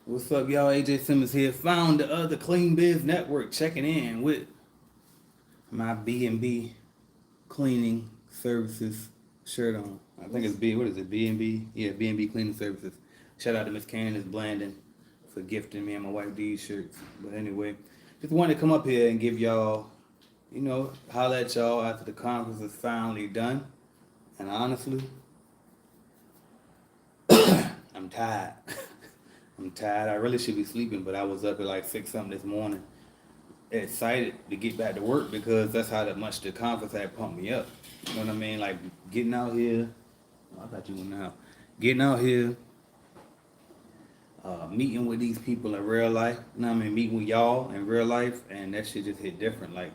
What's up, y'all? AJ Simmons here, founder of the Clean Biz Network, checking in with my B&B cleaning services shirt on. I think it's B. What is it? B&B? Yeah, B&B Cleaning Services. Shout out to Miss Candace Blandon for gifting me and my wife these shirts. But anyway, just wanted to come up here and give y'all, holler at y'all after the conference is finally done. And honestly, I'm tired. I'm tired. I really should be sleeping, but I was up at like 6 something this morning, excited to get back to work because that's how that much the conference had pumped me up. You know what I mean? Like getting out here. Oh, I thought you were now. Getting out here, meeting with these people in real life. You know what I mean? Meeting with y'all in real life, and that shit just hit different. Like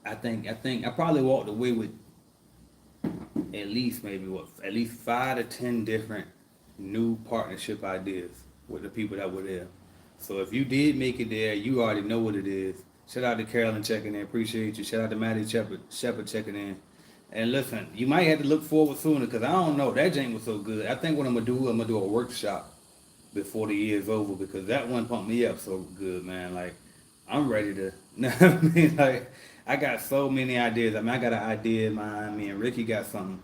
I probably walked away with at least maybe at least 5 to 10 different new partnership ideas with the people that were there. So if you did make it there, you already know what it is. Shout out to Carolyn checking in, appreciate you. Shout out to Maddie Shepard checking in. And listen, you might have to look forward sooner because I don't know, that jank was so good. I think what I'm gonna do a workshop before the year's over because that one pumped me up so good, man. Like I'm ready to. I mean, like I got so many ideas. I mean, I got an idea in mind. Me and Ricky got something.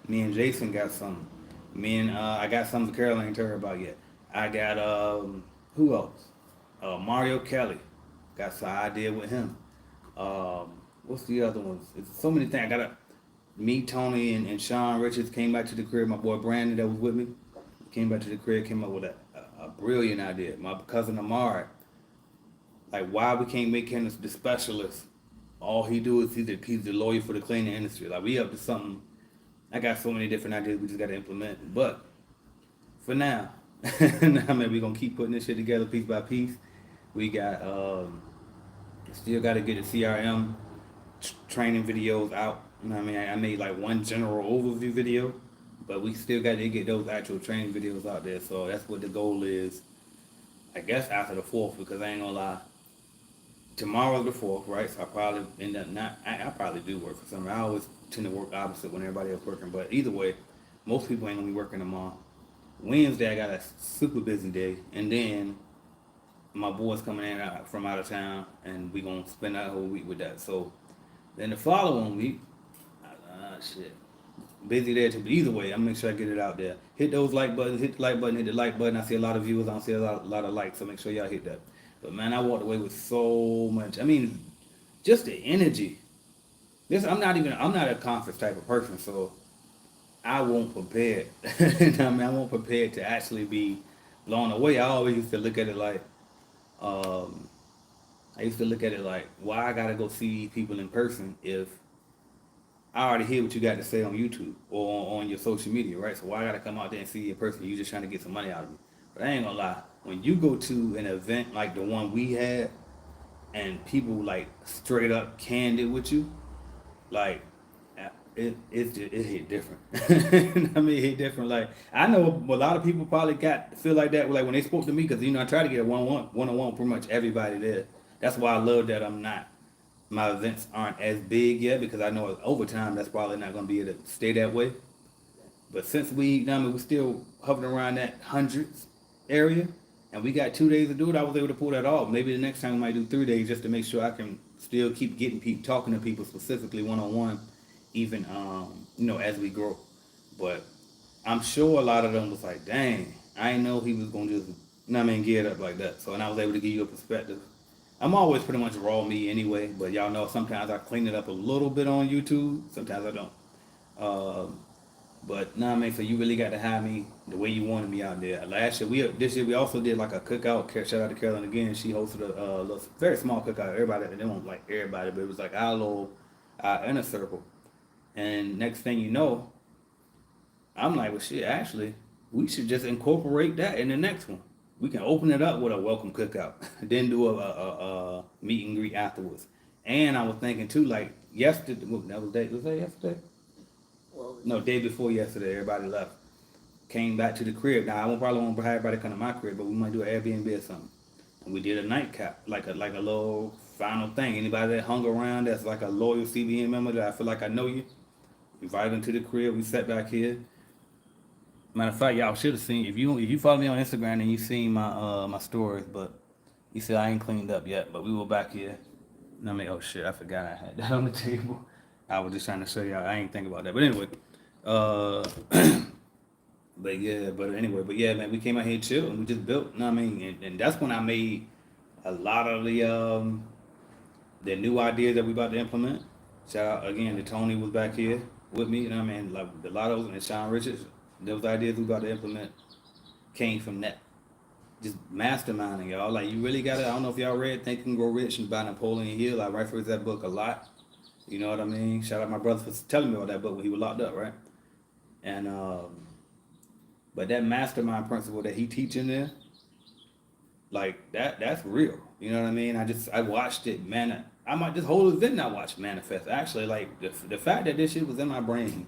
Me and Jason got something. Me and I got something Carol ain't told her about yet. I got who else? Mario Kelly. Got some idea with him. What's the other ones? It's so many things. I got to meet Tony and Sean Richards came back to the crib. My boy Brandon that was with me came back to the crib. Came up with a brilliant idea. My cousin Amari, like why we can't make him the specialist. All he do is he's the lawyer for the cleaning industry. Like we up to something. I got so many different ideas we just got to implement. But for now, I mean we gonna keep putting this shit together piece by piece. We got still got to get the CRM training videos out. You know what I mean? I made like one general overview video, but we still got to get those actual training videos out there. So that's what the goal is. I guess after the fourth, because I ain't gonna lie, tomorrow's the fourth, right? So I probably end up not. I probably do work for something. I always tend to work opposite when everybody else working, but either way, most people ain't gonna be working tomorrow. Wednesday I got a super busy day, and then my boys coming in from out of town, and we gonna spend that whole week with that. So then the following week, shit, busy there too. But either way, I'm make sure I get it out there. Hit those like buttons, hit the like button, hit the like button. I see a lot of viewers, I don't see a lot of likes, so make sure y'all hit that. But man, I walked away with so much. I mean, just the energy. I'm not a conference type of person, so I won't prepare. I mean, I won't prepare to actually be blown away. I always used to look at it like, um, why I gotta go see people in person if I already hear what you got to say on YouTube or on your social media, right? So why I gotta come out there and see you in person? You just trying to get some money out of me. But I ain't gonna lie, when you go to an event like the one we had, and people like straight up candid with you, like it hit different. I mean, it hit different. Like I know a lot of people probably got feel like that. Like when they spoke to me, because I try to get a one on one, pretty much everybody there. That's why I love that I'm not. My events aren't as big yet because I know over time that's probably not going to be able to stay that way. But since we're still hovering around that hundreds area, and we got 2 days to do it, I was able to pull that off. Maybe the next time we might do 3 days just to make sure I can still keep getting people talking to people specifically one on one, even as we grow. But I'm sure a lot of them was like, dang, I didn't know he was gonna just get it up like that. So and I was able to give you a perspective. I'm always pretty much raw me anyway, but y'all know sometimes I clean it up a little bit on YouTube. Sometimes I don't. But so you really got to have me the way you wanted me out there. This year we also did like a cookout. Shout out to Carolyn again. She hosted a little, very small cookout. Everybody, they don't like everybody, but it was like our inner circle. And next thing you know, I'm like, well, shit. Actually, we should just incorporate that in the next one. We can open it up with a welcome cookout, then do a meet and greet afterwards. And I was thinking too, like yesterday, was that yesterday? No, day before yesterday, everybody left. Came back to the crib. Now probably won't have everybody come to my crib, but we might do an Airbnb or something. And we did a nightcap, like a little final thing. Anybody that hung around that's like a loyal CBN member that I feel like I know you, invite them to the crib. We sat back here, Matter of fact, y'all should have seen if you follow me on Instagram and you seen my stories, but you see I ain't cleaned up yet. But we were back here. I mean, oh shit, I forgot I had that on the table. I was just trying to show y'all. I ain't think about that. But anyway, uh, but yeah, man, we came out here chill and we just built. You know what I mean? And that's when I made a lot of the new ideas that we about to implement. Shout out again to Tony was back here with me. You know what I mean? Like the Lottos and Sean Richards. Those ideas we about to implement came from that. Just masterminding, y'all. Like you really gotta. I don't know if y'all read Think and Grow Rich and by Napoleon Hill. I reference that book a lot. You know what I mean? Shout out my brother for telling me about that book when he was locked up, right? And but that mastermind principle that he teaching there, like that's real. You know what I mean? I watched it, man. I might this whole event I watched manifest. Actually, like the fact that this shit was in my brain.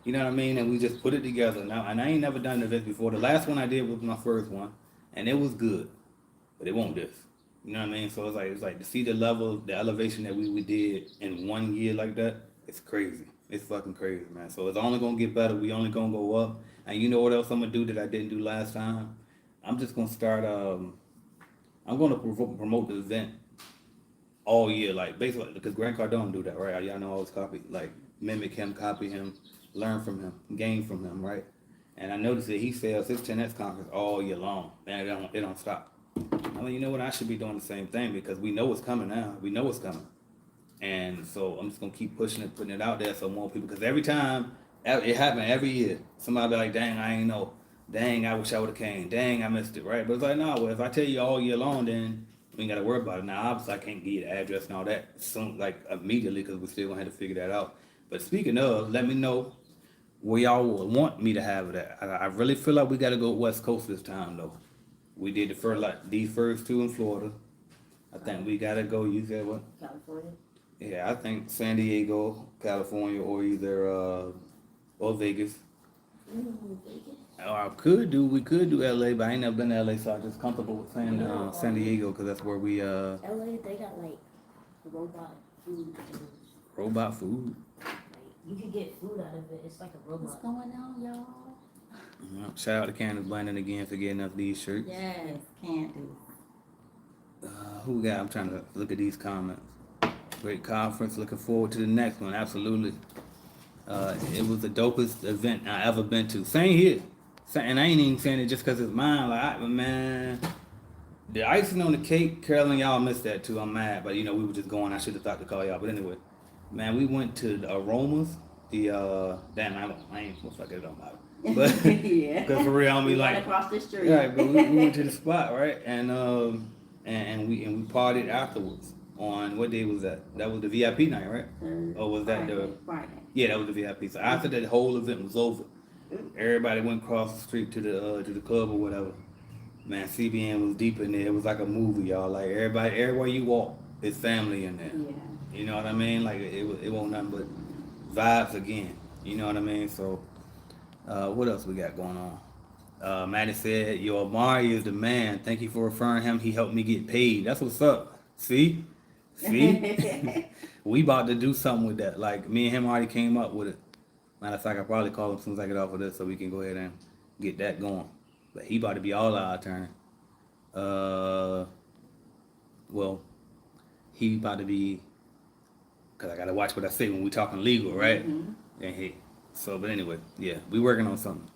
You know what I mean? And we just put it together. Now, and I ain't never done an event before. The last one I did was my first one, and it was good, but it won't this. You know what I mean? So it's like to see the level, the elevation that we did in 1 year like that. It's crazy. It's fucking crazy, man. So it's only gonna get better. We only gonna go up. And you know what else I'm gonna do that I didn't do last time? I'm just gonna start. I'm gonna promote the event all year, like basically because Grant Cardone do that, right? Y'all know I always copy, like mimic him, copy him, learn from him, gain from him, right? And I noticed that he sells his 10X conference all year long, and it don't stop. I mean, you know what? I should be doing the same thing because we know what's coming now. We know what's coming, and so I'm just gonna keep pushing it, putting it out there so more people. Because every time it happens, every year, somebody be like, "Dang, I ain't know. Dang, I wish I would have came. Dang, I missed it." Right? But it's like, no. Well, if I tell you all year long, then we ain't gotta worry about it. Now, obviously, I can't give you the address and all that soon, like immediately, because we still gonna have to figure that out. But speaking of, let me know where y'all would want me to have it at. I really feel like we got to go West Coast this time, though. We did the first, like these first two in Florida. I think we got to go. You said what? California. Yeah, I think San Diego, California, or either or Vegas. Vegas. Or we could do LA, but I ain't never been to LA, so I'm just comfortable with saying San Diego because that's where we LA, they got like robot food. robot food. You can get food out of it. It's like a robot. What's going on, y'all? Shout out to Candace Blandon again for getting us these shirts. Yes, Candace. Who we got? I'm trying to look at these comments. Great conference. Looking forward to the next one. Absolutely. It was the dopest event I ever been to. Same here. And I ain't even saying it just because it's mine. Like, man, the icing on the cake, Carolyn, y'all missed that too. I'm mad, but you know we were just going. I should have thought to call y'all, but anyway, man, we went to the Aromas. Damn, I ain't supposed to get it on matter. But Yeah. because for real, I'm be like across the street. right, but we went to the spot, right, and we partied afterwards. On what day was that? That was the VIP night, right? Or was that the Friday? Yeah, that was the VIP. So after that whole event was over, everybody went across the street to the club or whatever. Man, CBN was deep in there. It was like a movie, y'all. Like everywhere you walk, it's family in there. Yeah. You know what I mean? Like it won't nothing but vibes again. You know what I mean? So what else we got going on? Maddie said, "Yo, Amari is the man. Thank you for referring him. He helped me get paid. That's what's up. See? We about to do something with that. Like me and him already came up with it. Matter of fact, I probably call him as soon as I get off of this so we can go ahead and get that going. But he about to be all our attorney. Well, he about to be, cause I gotta watch what I say when we talking legal, right? Mm-hmm. And but anyway, yeah, we working on something.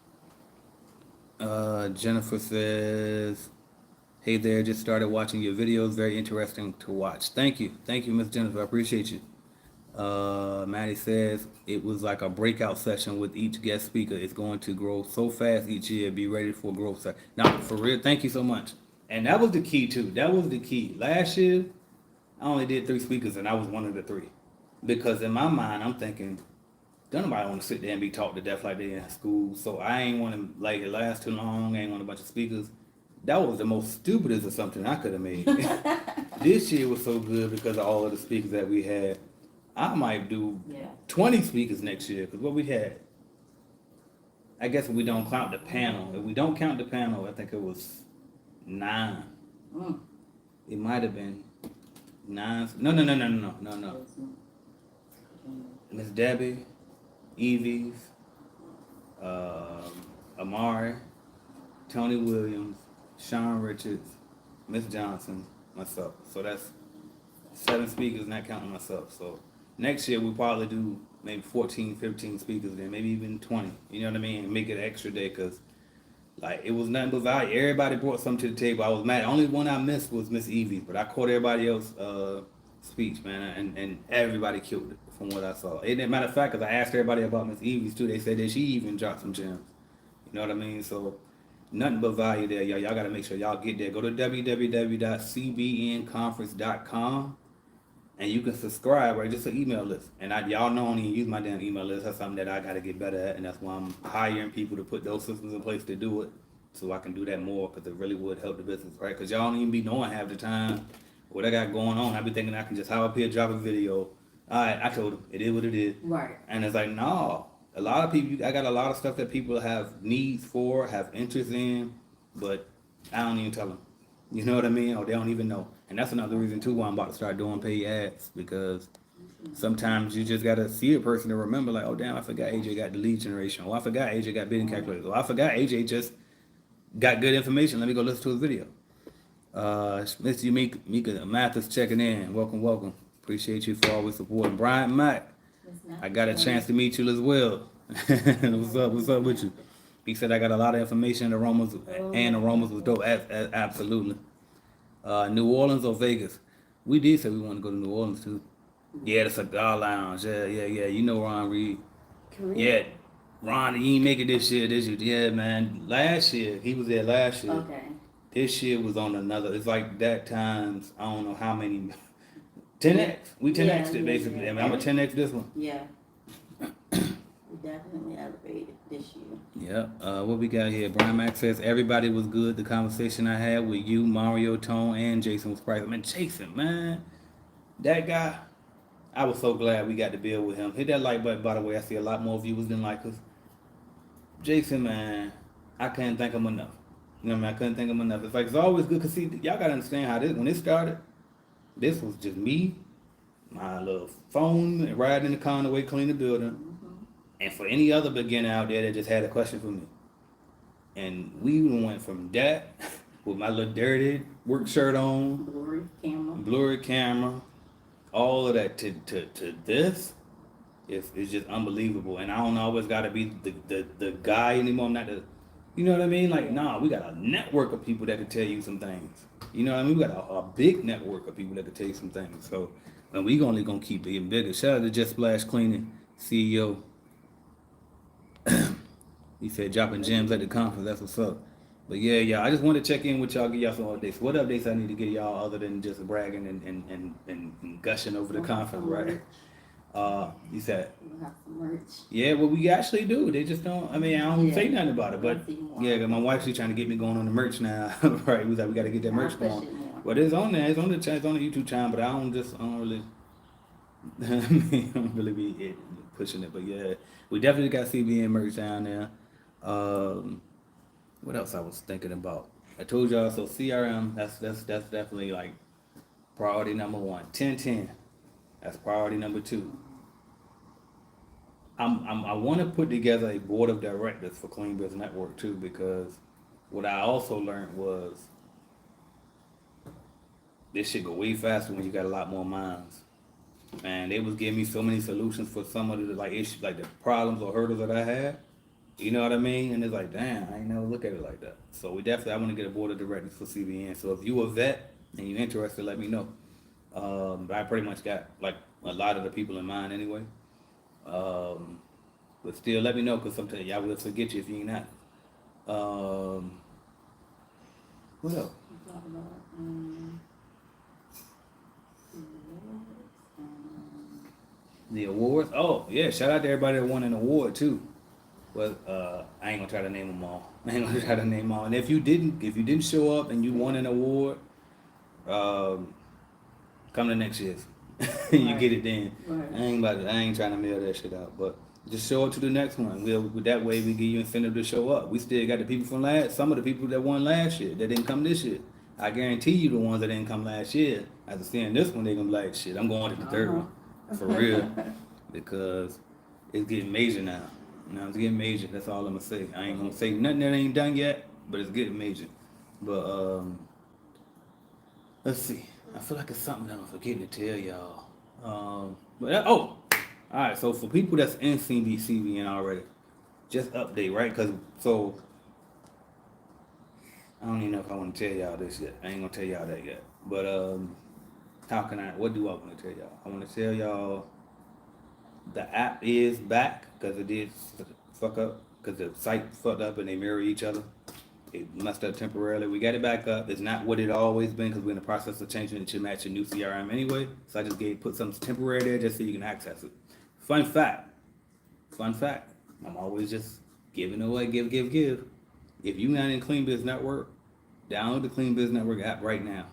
Jennifer says, "Hey there, just started watching your videos. Very interesting to watch. Thank you, Miss Jennifer. I appreciate you." Maddie says it was like a breakout session with each guest speaker. It's going to grow so fast each year. Be ready for growth session. Now, for real, thank you so much. And that was the key too. That was the key. Last year, I only did 3 speakers, and I was one of the 3. Because in my mind, I'm thinking, don't nobody want to sit there and be taught to death like they in school. So I ain't want to like it last too long. I ain't want a bunch of speakers. That was the most stupidest assumption I could have made. This year was so good because of all of the speakers that we had. I might do 20 speakers next year because what we had, I guess if we don't count the panel. If we don't count the panel, I think it was 9. It might have been 9. No. Miss Debbie, Evie's, Amari, Tony Williams, Sean Richards, Miss Johnson, myself. So that's 7 speakers, not counting myself. So next year we'll probably do maybe 14, 15 speakers, then maybe even 20. You know what I mean? Make it an extra day because like it was nothing but value. Everybody brought something to the table. I was mad. The only one I missed was Miss Evie, but I caught everybody else speech, man, and everybody killed it from what I saw. And matter of fact, because I asked everybody about Miss Evie's too, they said that she even dropped some gems. You know what I mean? So nothing but value there, y'all. Y'all got to make sure y'all get there. Go to www.cbnconference.com and you can subscribe, right? Just an email list. And y'all know I don't even use my damn email list. That's something that I got to get better at, and that's why I'm hiring people to put those systems in place to do it, so I can do that more, because it really would help the business, right? Because y'all don't even be knowing half the time what I got going on. I be thinking I can just hop up here, drop a video. All right, I told them it is what it is. Right. And it's like, no. A lot of people, I got a lot of stuff that people have needs for, have interest in, but I don't even tell them. You know what I mean? Or they don't even know. And that's another reason too why I'm about to start doing paid ads, because sometimes you just gotta see a person to remember, like, oh damn, I forgot AJ got the lead generation. Oh, I forgot AJ got bidding calculators. Oh, I forgot AJ just got good information. Let me go listen to his video. Miss Mika Mathis checking in. Welcome. Appreciate you for always supporting. Brian Mack, I got a chance to meet you as well. What's up with you? He said I got a lot of information. Aromas was dope. Absolutely. New Orleans or Vegas? We did say we want to go to New Orleans too. Yeah, the Cigar Lounge. Yeah. You know Ron Reed. Correct. Yeah, Ron, he ain't make it this year. Yeah, man. Last year, he was there last year. Okay. This year was on another. It's like that times, I don't know how many. 10x. We 10x'd it basically. Yeah. I mean, I'm a 10x this one. Yeah. We definitely elevated this year. Yeah. What we got here? Brian Mack says everybody was good. The conversation I had with you, Mario, Tone, and Jason was priceless. Man, Jason, man, that guy. I was so glad we got to build with him. Hit that like button, by the way. I see a lot more viewers than likers. Jason, man, I can't thank him enough. You know what I mean? I couldn't thank him enough. It's like, it's always good, because see, y'all got to understand how this, when it started, this was just me, my little phone, and riding in the car on the way clean the building. Mm-hmm. And for any other beginner out there that just had a question for me. And we went from that, with my little dirty work shirt on, blurry camera, all of that to this. It's just unbelievable. And I don't always got to be the guy anymore. I'm not the, you know what I mean? Like, nah, we got a network of people that can tell you some things. You know what I mean? We got a big network of people that can tell you some things. So, and we only gonna keep getting bigger. Shout out to Just Splash Cleaning CEO. He said dropping gems at the conference. That's what's up. But yeah, I just want to check in with y'all, give y'all some updates. What updates I need to get y'all other than just bragging and gushing over the conference, right? You said, We'll have some merch. yeah, well, we actually do. They just don't, I mean, I don't say nothing about it, but yeah, 'cause my wife's trying to get me going on the merch now, right? We got to get that merch going. But it's on there, it's on the YouTube channel, but I don't really, I don't really be pushing it. But yeah, we definitely got CBN merch down there. What else I was thinking about? I told y'all, so CRM, that's definitely like priority number 1. 1010, that's priority number 2. I want to put together a board of directors for Clean Biz Network too, because what I also learned was this shit go way faster when you got a lot more minds. And they was giving me so many solutions for some of the like issues, like the problems or hurdles that I had. You know what I mean? And it's like, damn, I ain't never look at it like that. So I want to get a board of directors for CBN. So if you a vet and you're interested, let me know. But I pretty much got like a lot of the people in mind anyway. But still, let me know, because sometimes y'all will forget you if you ain't not. What else? The awards? Oh, yeah, shout out to everybody that won an award too. But I ain't gonna try to name them all. And if you didn't show up and you won an award, come to next year's. You get it then. Right. I ain't trying to mail that shit out, but just show up to the next one. That way we give you incentive to show up. We still got the people from some of the people that won last year that didn't come this year. I guarantee you the ones that didn't come last year, after seeing this one, they're gonna be like, shit, I'm going to the third one. For real. Because it's getting major now. Now it's getting major. That's all I'm gonna say. I ain't gonna say nothing that ain't done yet, but it's getting major. But let's see. I feel like it's something that I'm forgetting to tell y'all. All right. So for people that's in CBN already, just update, right? Cause so I don't even know if I want to tell y'all this yet. I ain't gonna tell y'all that yet. But how can I? What do I want to tell y'all? I want to tell y'all the app is back because it did fuck up because the site fucked up and they mirror each other. It messed up temporarily. We got it back up. It's not what it always been because we're in the process of changing it to match a new CRM anyway. So I just put something temporary there just so you can access it. Fun fact. I'm always just giving away, give. If you not in Clean Biz Network, download the Clean Biz Network app right now.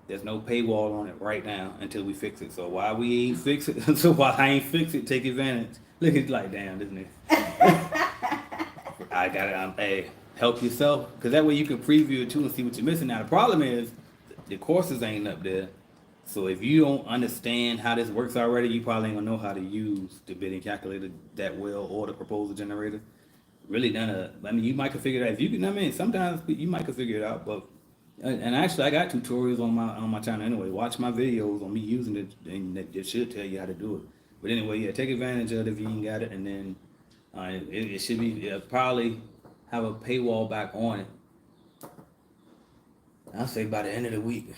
There's no paywall on it right now until we fix it. So while we ain't fix it, so while I ain't fix it, take advantage. Look, it's like, damn, this nigga. I got it. Hey, help yourself, because that way you can preview it too and see what you're missing. Now the problem is the courses ain't up there. So if you don't understand how this works already, you probably ain't gonna know how to use the bidding calculator that well or the proposal generator. Really you might can figure it out. If you can, I mean, sometimes you might can figure it out, but and actually I got tutorials on my channel anyway. Watch my videos on me using it, and it should tell you how to do it. But anyway, yeah, take advantage of it if you ain't got it, and then it should be probably have a paywall back on it. I'll say by the end of the week.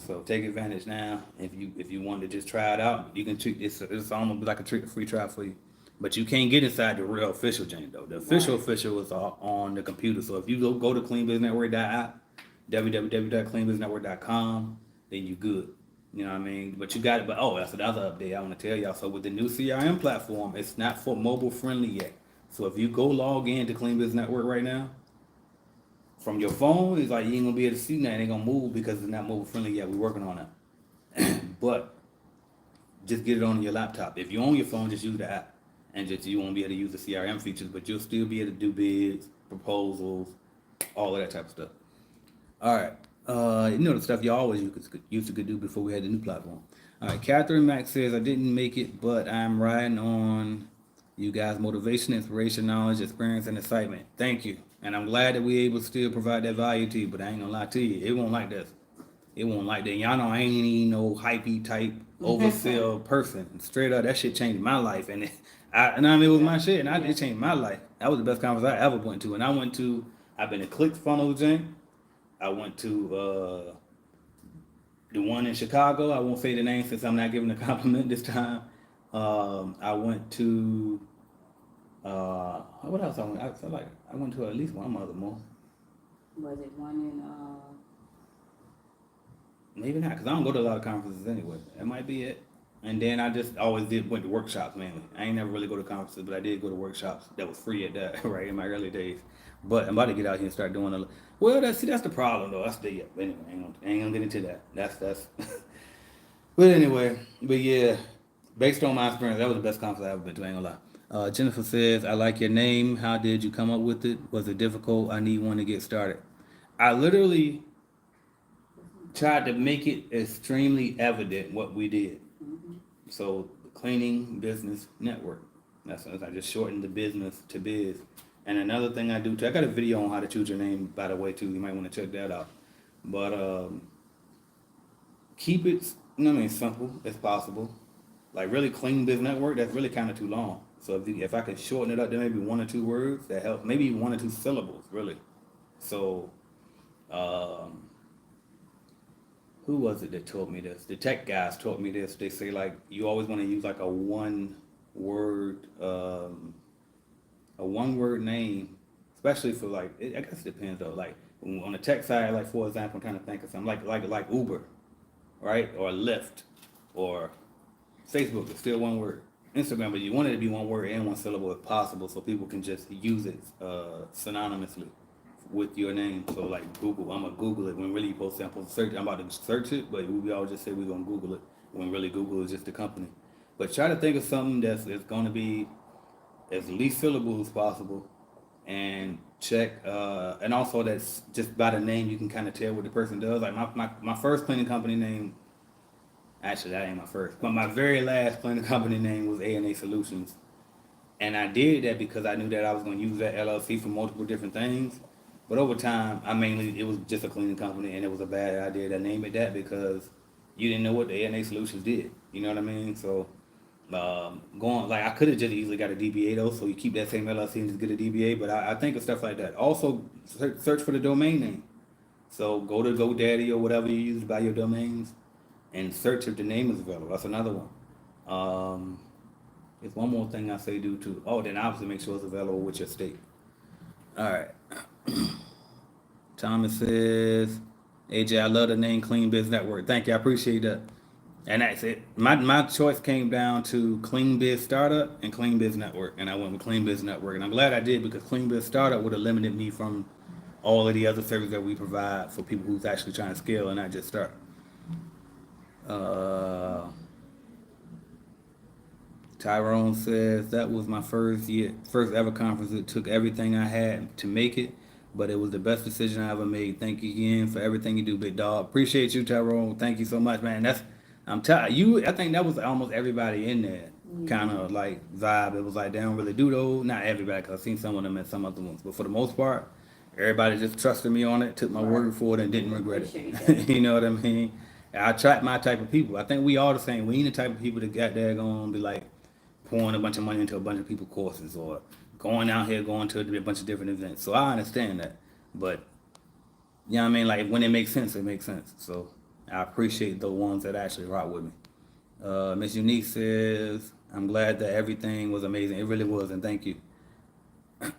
So take advantage now. If you want to just try it out, you can treat it's almost like a free trial for you. But you can't get inside the real official Jane though. The official is on the computer. So if you go to cleanbiznetwork.app, www.cleanbiznetwork.com, then you good. You know what I mean? But you got it. But that's another update I want to tell y'all. So with the new CRM platform, it's not for mobile friendly yet. So if you go log in to Clean Biz Network right now, from your phone, it's like you ain't gonna be able to see that. It ain't gonna move because it's not mobile friendly yet. We're working on that. But just get it on your laptop. If you're on your phone, just use the app. And you won't be able to use the CRM features, but you'll still be able to do bids, proposals, all of that type of stuff. All right. The stuff you always used to do before we had the new platform. All right. Catherine Mack says, I didn't make it, but I'm riding on you guys' motivation, inspiration, knowledge, experience, and excitement. Thank you. And I'm glad that we're able to still provide that value to you, but I ain't gonna lie to you. It won't like this. It won't like that. Y'all know I ain't even no hypey type oversell person. Straight up, that shit changed my life. And it was my shit, and it changed my life. That was the best conference I ever went to. And I've been to ClickFunnels, Jen. I went to the one in Chicago. I won't say the name since I'm not giving a compliment this time. I went to what else I went? I feel like I went to at least one other more. Was it one in Maybe not, because I don't go to a lot of conferences anyway. That might be it. And then I just always went to workshops mainly. I ain't never really go to conferences, but I did go to workshops that was free at that, right, in my early days. But I'm about to get out here and start doing that's the problem though. Anyway, I ain't gonna get into that. That's but anyway, based on my experience, that was the best conference I ever been to, I ain't gonna lie. Jennifer says, I like your name. How did you come up with it? Was it difficult? I need one to get started. I literally tried to make it extremely evident what we did. Mm-hmm. So the Cleaning Business Network. I just shortened the business to biz. And another thing I do too, I got a video on how to choose your name, by the way, too. You might want to check that out. But keep it, simple as possible. Like really Clean Biz Network, that's really kind of too long. So if I could shorten it up to maybe 1 or 2 words, that helps. Maybe 1 or 2 syllables, really. So, who was it that told me this? The tech guys taught me this. They say like you always want to use like a one word name, especially for like I guess it depends though. Like on the tech side, like for example, I'm trying to think of something like Uber, right? Or Lyft, or Facebook is still one word. Instagram, but you want it to be 1 word and 1 syllable if possible, so people can just use it synonymously with your name. So like Google, I'm gonna Google it when really you're supposed to search. I'm about to search it, but we all just say we're gonna Google it when really Google is just the company. But try to think of something that's gonna be as least syllables as possible, and check. And also that's just by the name you can kind of tell what the person does. Like my first cleaning company name. Actually, that ain't my first, but my very last cleaning company name was A&A Solutions. And I did that because I knew that I was going to use that LLC for multiple different things. But over time, it was just a cleaning company, and it was a bad idea to name it that because you didn't know what the A&A Solutions did. You know what I mean? So, I could have just easily got a DBA though, so you keep that same LLC and just get a DBA. But I think of stuff like that. Also, search for the domain name. So go to GoDaddy or whatever you use to buy your domains, and search if the name is available. That's another one. There's one more thing I say do too. Oh, then obviously make sure it's available with your state. All right. Thomas says, AJ, I love the name Clean Biz Network. Thank you. I appreciate that. And that's it. My choice came down to Clean Biz Startup and Clean Biz Network. And I went with Clean Biz Network. And I'm glad I did because Clean Biz Startup would have limited me from all of the other services that we provide for people who's actually trying to scale and not just start. Tyrone says that was my first ever conference. It took everything I had to make it, but it was the best decision I ever made. Thank you again for everything you do, big dog. Appreciate you, Tyrone. Thank you so much, man. I'm telling you. I think that was almost everybody in there kind of like vibe. It was like they don't really do those. Not everybody, because I've seen some of them at some other ones, but for the most part, everybody just trusted me on it, took my word for it, and didn't regret it. You know what I mean? I attract my type of people. I think we all the same. We ain't the type of people that got there going to be like pouring a bunch of money into a bunch of people's courses or going out here going to a bunch of different events. So I understand that. But, you know what I mean? Like, when it makes sense, it makes sense. So I appreciate the ones that actually rock with me. Miss Unique says, I'm glad that everything was amazing. It really was, and thank you. All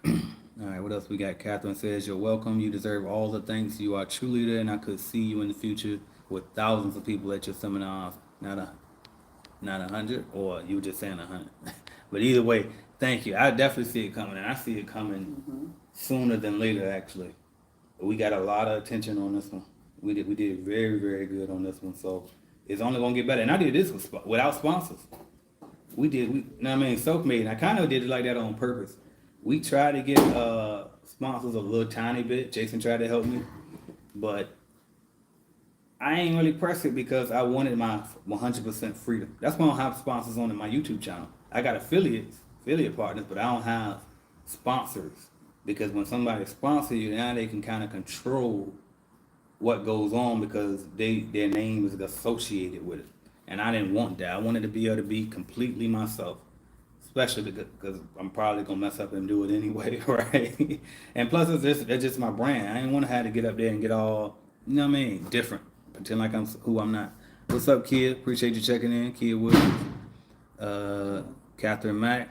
right, what else we got? Catherine says, you're welcome. You deserve all the thanks. You are a true leader, and I could see you in the future with thousands of people at your seminars. Not 100, or you were just saying 100. But either way, thank you. I definitely see it coming, and I see it coming sooner than later, actually. We got a lot of attention on this one. We did very, very good on this one, so it's only going to get better. And I did this without sponsors. Self-made. And I kind of did it like that on purpose. We tried to get sponsors a little tiny bit. Jason tried to help me, but I ain't really pressed it because I wanted my 100% freedom. That's why I don't have sponsors on in my YouTube channel. I got affiliate partners, but I don't have sponsors. Because when somebody sponsors you, now they can kind of control what goes on because their name is associated with it. And I didn't want that. I wanted to be able to be completely myself. Especially because I'm probably going to mess up and do it anyway, right? And plus, it's just my brand. I didn't want to have to get up there and get all, you know what I mean, different. Pretend like I'm who I'm not. What's up, kid? Appreciate you checking in. Kid Williams. Catherine Mack.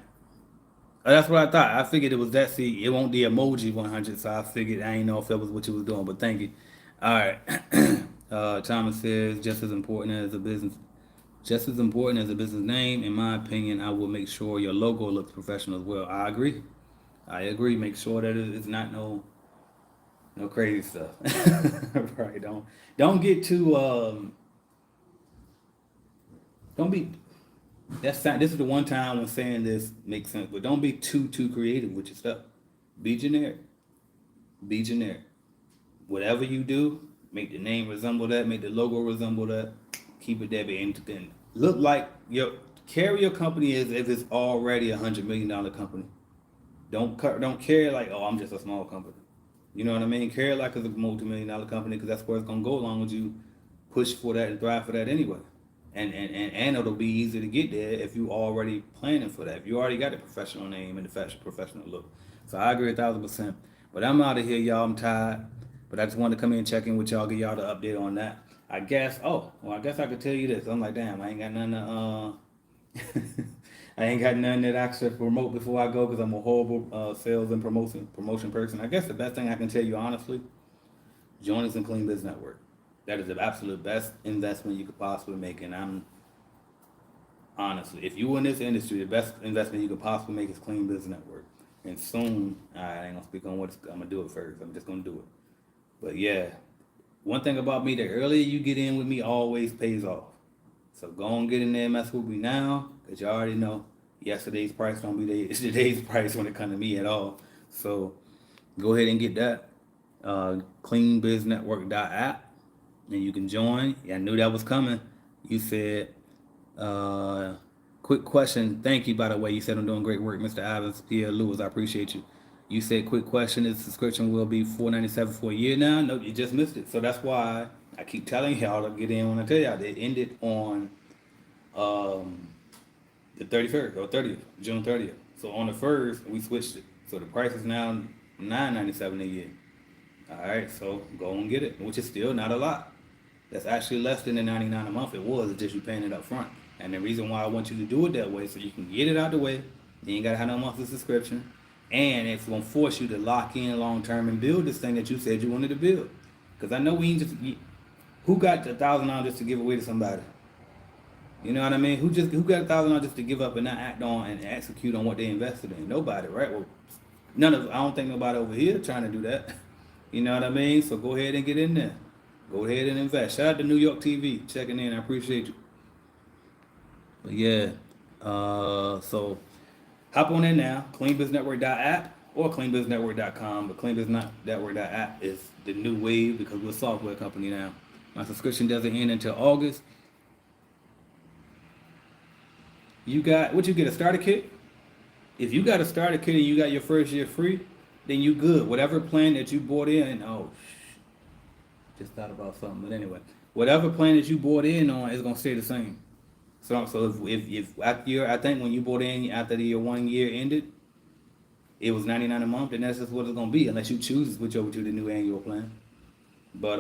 That's what I thought. I figured it was that. See, it won't the emoji 100, so I figured I ain't know if that was what you was doing, but thank you. All right. Thomas says, just as important as a business name, in my opinion, I will make sure your logo looks professional as well. I agree. Make sure that it's not no crazy stuff. Right. Don't get too don't be this is the one time when saying this makes sense, but don't be too creative with your stuff. Be generic. Whatever you do, make the name resemble that, make the logo resemble that. Keep it that way, and look like carry your company as if it's already $100 million company. Don't carry like, oh, I'm just a small company. You know what I mean? Carry like it's a multi-million-dollar company because that's where it's gonna go along with you push for that and thrive for that anyway. And it'll be easy to get there if you already planning for that. If you already got a professional name and the professional look. So I agree 1,000%. But I'm out of here, y'all. I'm tired. But I just wanted to come in and check in with y'all, give y'all the update on that. I guess I could tell you this. I'm like, damn, I ain't got nothing to, I ain't got nothing that I should promote before I go because I'm a horrible sales and promotion person. I guess the best thing I can tell you, honestly, join us in Clean Biz Network. That is the absolute best investment you could possibly make. And I'm, honestly, if you're in this industry, the best investment you could possibly make is Clean Biz Network. And soon, I ain't going to speak on what I'm going to do it first. I'm just going to do it. But yeah, one thing about me, the earlier you get in with me always pays off. So go and get in there and mess with me now, because you already know yesterday's price don't be today's price when it comes to me at all. So go ahead and get that. Cleanbiznetwork.app, and you can join. Yeah, I knew that was coming. You said Quick question. Thank you, by the way. You said I'm doing great work, Mr. Evans, Pierre Lewis. I appreciate you. You said quick question. Is subscription will be $4.97 for a year now? No, you just missed it. So that's why I keep telling y'all to get in when I tell y'all. It ended on um, the 31st or 30th, June 30th. So on the 1st, we switched it. So the price is now $9.97 a year. All right, so go and get it, which is still not a lot. That's actually less than the $99 a month it was. It's just you paying it up front. And the reason why I want you to do it that way, so you can get it out the way, you ain't gotta have no monthly subscription, and it's gonna force you to lock in long term and build this thing that you said you wanted to build. Because I know we ain't just who got $1,000 just to give away to somebody. You know what I mean? Who got $1,000 just to give up and not act on and execute on what they invested in? Nobody, right? Well, none of I don't think nobody over here trying to do that. You know what I mean? So go ahead and get in there. Go ahead and invest. Shout out to New York TV checking in. I appreciate you. But yeah, so hop on in now. CleanBizNetwork.app or CleanBizNetwork.com. But CleanBizNetwork.app is the new wave because we're a software company now. My subscription doesn't end until August. You got what you get a starter kit? If you got a starter kit and you got your first year free, then you good. Whatever plan that you bought in, just thought about something, but anyway, whatever plan that you bought in on is gonna stay the same. So if after year, I think when you bought in after the year 1 year ended, it was $99 a month, and that's just what it's gonna be unless you choose to switch over to the new annual plan. But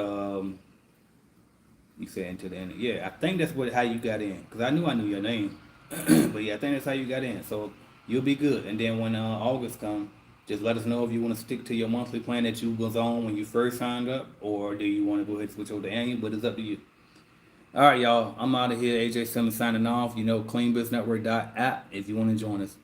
you said into the end, yeah, I think that's how you got in, cause I knew your name, but yeah, I think that's how you got in. So you'll be good, and then when August comes. Just let us know if you want to stick to your monthly plan that you was on when you first signed up, or do you want to go ahead and switch over to annual, but it's up to you. All right, y'all. I'm out of here. AJ Simmons signing off. You know, CleanBizNetwork.app if you want to join us.